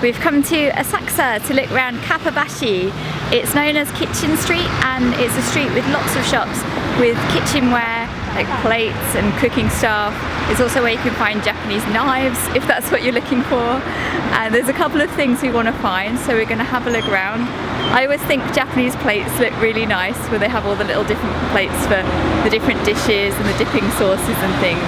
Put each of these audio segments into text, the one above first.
We've come to Asakusa to look around Kappabashi. It's known as Kitchen Street and it's a street with lots of shops with kitchenware, like plates and cooking stuff. It's also where you can find Japanese knives if that's what you're looking for. And there's a couple of things we want to find, so we're going to have a look around. I always think Japanese plates look really nice where they have all the little different plates for the different dishes and the dipping sauces and things.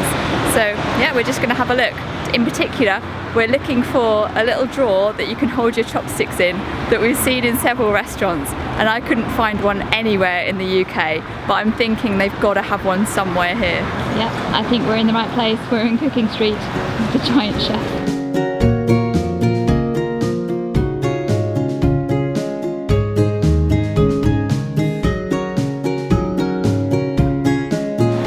So yeah, we're just going to have a look. In particular, we're looking for a little drawer that you can hold your chopsticks in that we've seen in several restaurants, and I couldn't find one anywhere in the UK, but I'm thinking they've got to have one somewhere here. Yep, I think we're in the right place. We're in Cooking Street with the giant chef.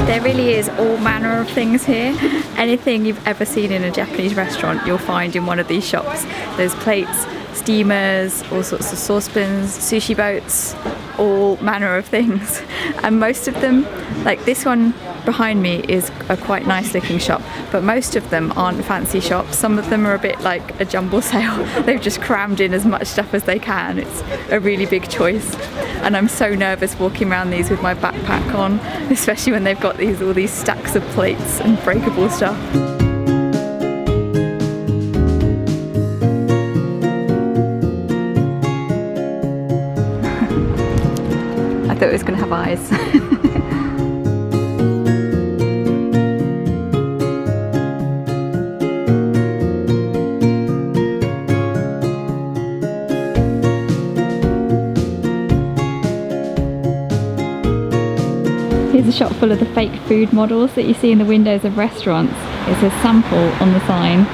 There really is all manner of things here. Anything you've ever seen in a Japanese restaurant you'll find in one of these shops. There's plates, steamers, all sorts of saucepans, sushi boats, all manner of things. And most of them, like this one behind me, is a quite nice looking shop, but most of them aren't fancy shops. Some of them are a bit like a jumble sale. They've just crammed in as much stuff as they can. It's a really big choice. And I'm so nervous walking around these with my backpack on, especially when they've got all these stacks of plates and breakable stuff. I thought it was going to have eyes. Here's a shop full of the fake food models that you see in the windows of restaurants. It says sample on the sign.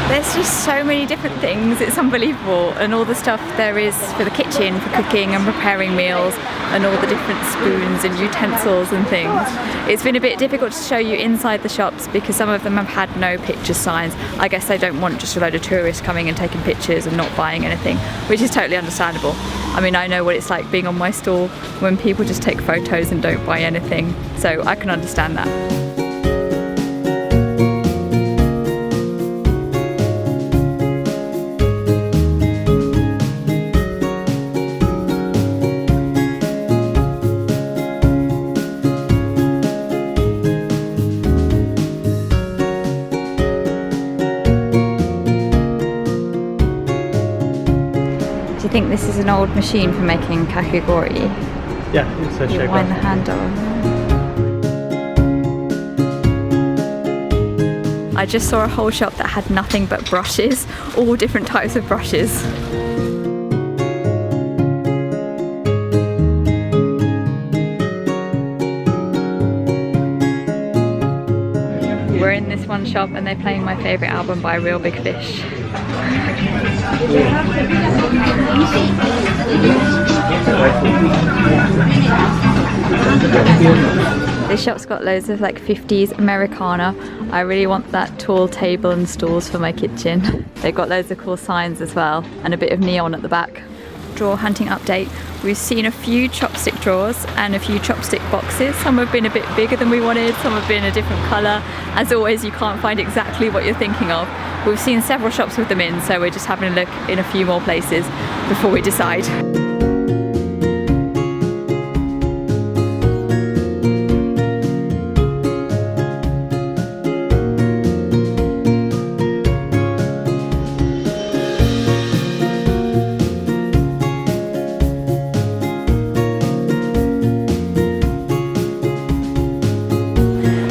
There's just so many different things, it's unbelievable, and all the stuff there is for the kitchen, for cooking and preparing meals, and all the different spoons and utensils and things. It's been a bit difficult to show you inside the shops because some of them have had no picture signs. I guess they don't want just a load of tourists coming and taking pictures and not buying anything, which is totally understandable. I mean, I know what it's like being on my stall when people just take photos and don't buy anything, so I can understand that. Do you think this is an old machine for making kakigori? Yeah, it's a shaker. Wind the handle. I just saw a whole shop that had nothing but brushes, all different types of brushes. We're in this one shop and they're playing my favourite album by Real Big Fish. This shop's got loads of like 50s Americana. I really want that tall table and stools for my kitchen. They've got loads of cool signs as well and a bit of neon at the back. Drawer hunting update. We've seen a few chopstick drawers and a few chopstick boxes. Some have been a bit bigger than we wanted, some have been a different colour. As always, you can't find exactly what you're thinking of. We've seen several shops with them in, so we're just having a look in a few more places before we decide.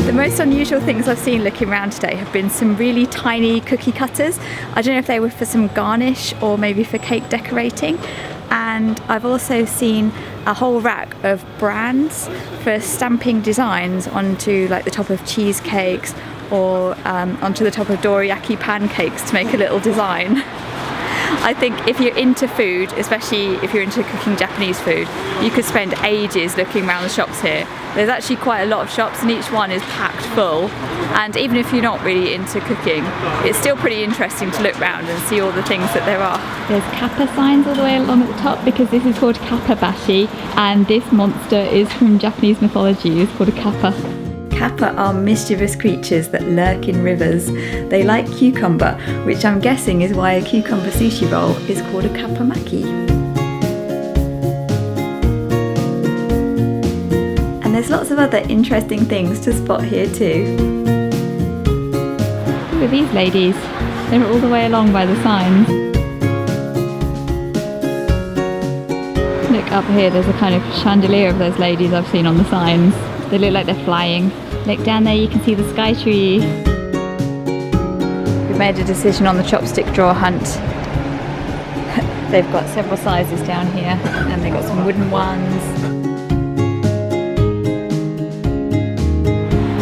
The most unusual things I've seen looking around today have been some really tiny cookie cutters. I don't know if they were for some garnish or maybe for cake decorating. And I've also seen a whole rack of brands for stamping designs onto like the top of cheesecakes or onto the top of dorayaki pancakes to make a little design. I think if you're into food, especially if you're into cooking Japanese food, you could spend ages looking around the shops here. There's actually quite a lot of shops and each one is packed full, and even if you're not really into cooking, it's still pretty interesting to look around and see all the things that there are. There's kappa signs all the way along at the top because this is called Kappabashi, and this monster is from Japanese mythology. It's called a kappa. Kappa are mischievous creatures that lurk in rivers. They like cucumber, which I'm guessing is why a cucumber sushi roll is called a kappamaki. And there's lots of other interesting things to spot here too. Look at these ladies. They're all the way along by the signs. Look up here, there's a kind of chandelier of those ladies I've seen on the signs. They look like they're flying. Look down there, you can see the sky tree. We've made a decision on the chopstick drawer hunt. They've got several sizes down here and they've got some wooden ones.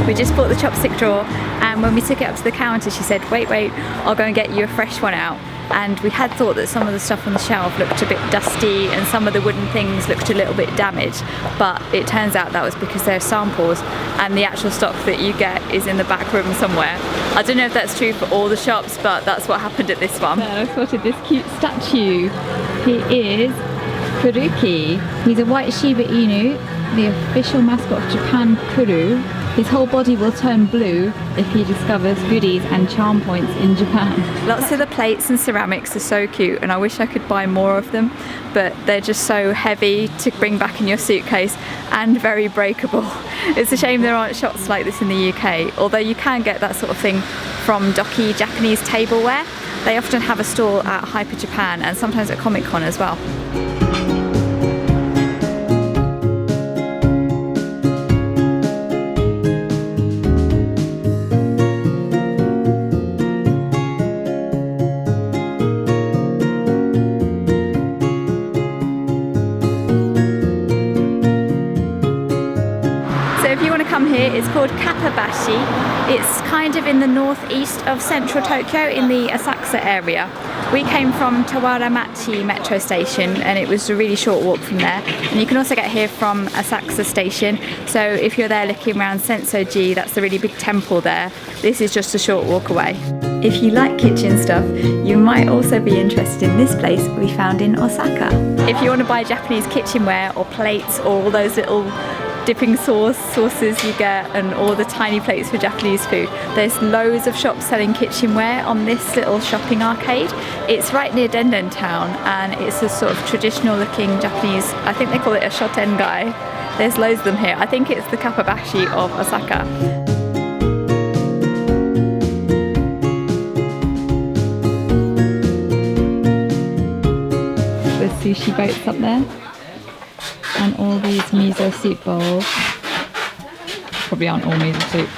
We just bought the chopstick drawer, and when we took it up to the counter she said, wait, I'll go and get you a fresh one out. And we had thought that some of the stuff on the shelf looked a bit dusty and some of the wooden things looked a little bit damaged, but it turns out that was because they're samples and the actual stock that you get is in the back room somewhere. I don't know if that's true for all the shops, but that's what happened at this one. I spotted this cute statue. He is Kuruki. He's a white Shiba Inu, the official mascot of Japan Kuru. His whole body will turn blue if he discovers goodies and charm points in Japan. Lots of the plates and ceramics are so cute, and I wish I could buy more of them, but they're just so heavy to bring back in your suitcase and very breakable. It's a shame there aren't shops like this in the UK, although you can get that sort of thing from Doki Japanese tableware. They often have a stall at Hyper Japan and sometimes at Comic Con as well. It's called Kappabashi. It's kind of in the northeast of central Tokyo in the Asakusa area. We came from Tawaramachi metro station and it was a really short walk from there. And you can also get here from Asakusa station. So if you're there looking around Senso-ji, that's the really big temple there. This is just a short walk away. If you like kitchen stuff, you might also be interested in this place we found in Osaka. If you want to buy Japanese kitchenware or plates or all those little dipping sauces you get and all the tiny plates for Japanese food, there's loads of shops selling kitchenware on this little shopping arcade. It's right near Denden town and it's a sort of traditional looking Japanese, I think they call it a shotengai. There's loads of them here. I think it's the Kappabashi of Osaka. The sushi boats up there. And all these miso soup bowls. Probably aren't all miso soup.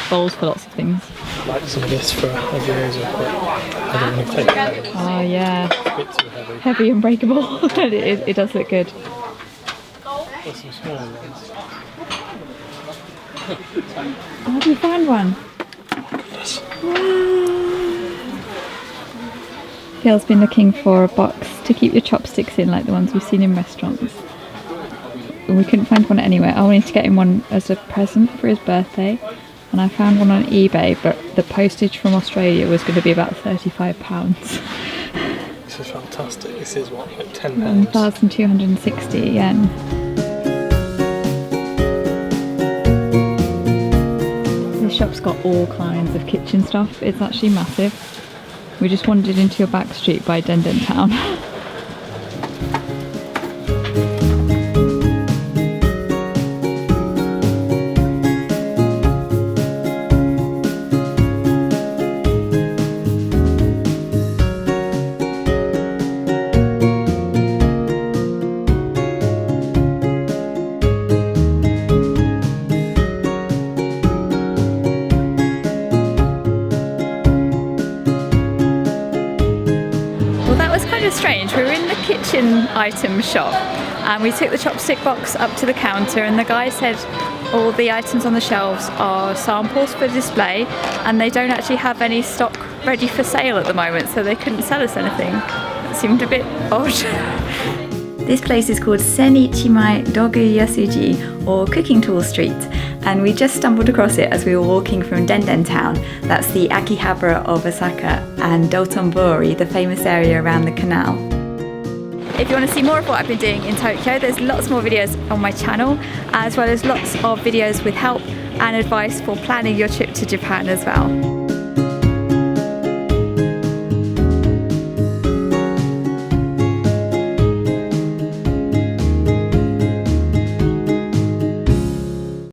Bowls for lots of things. Like some of this for ideas, but I don't want to take it. Oh yeah. It's a bit too heavy. Heavy and breakable. it does look good. There's some smaller ones. Oh, have you found one? Yes. Phil's been looking for a box to keep your chopsticks in, like the ones we've seen in restaurants. We couldn't find one anywhere. I wanted to get him one as a present for his birthday, and I found one on eBay, but the postage from Australia was going to be about £35. This is fantastic. This is what, like £10? 1,260 yen. This shop's got all kinds of kitchen stuff. It's actually massive. We just wandered into your back street by Denden town. Strange. We were in the kitchen item shop and we took the chopstick box up to the counter and the guy said all the items on the shelves are samples for display and they don't actually have any stock ready for sale at the moment, so they couldn't sell us anything. It seemed a bit odd. This place is called Sennichimae Doguyasuji, or Cooking Tool Street, and we just stumbled across it as we were walking from Denden town. That's the Akihabara of Osaka, and Dotonbori, the famous area around the canal. If you want to see more of what I've been doing in Tokyo, there's lots more videos on my channel, as well as lots of videos with help and advice for planning your trip to Japan as well.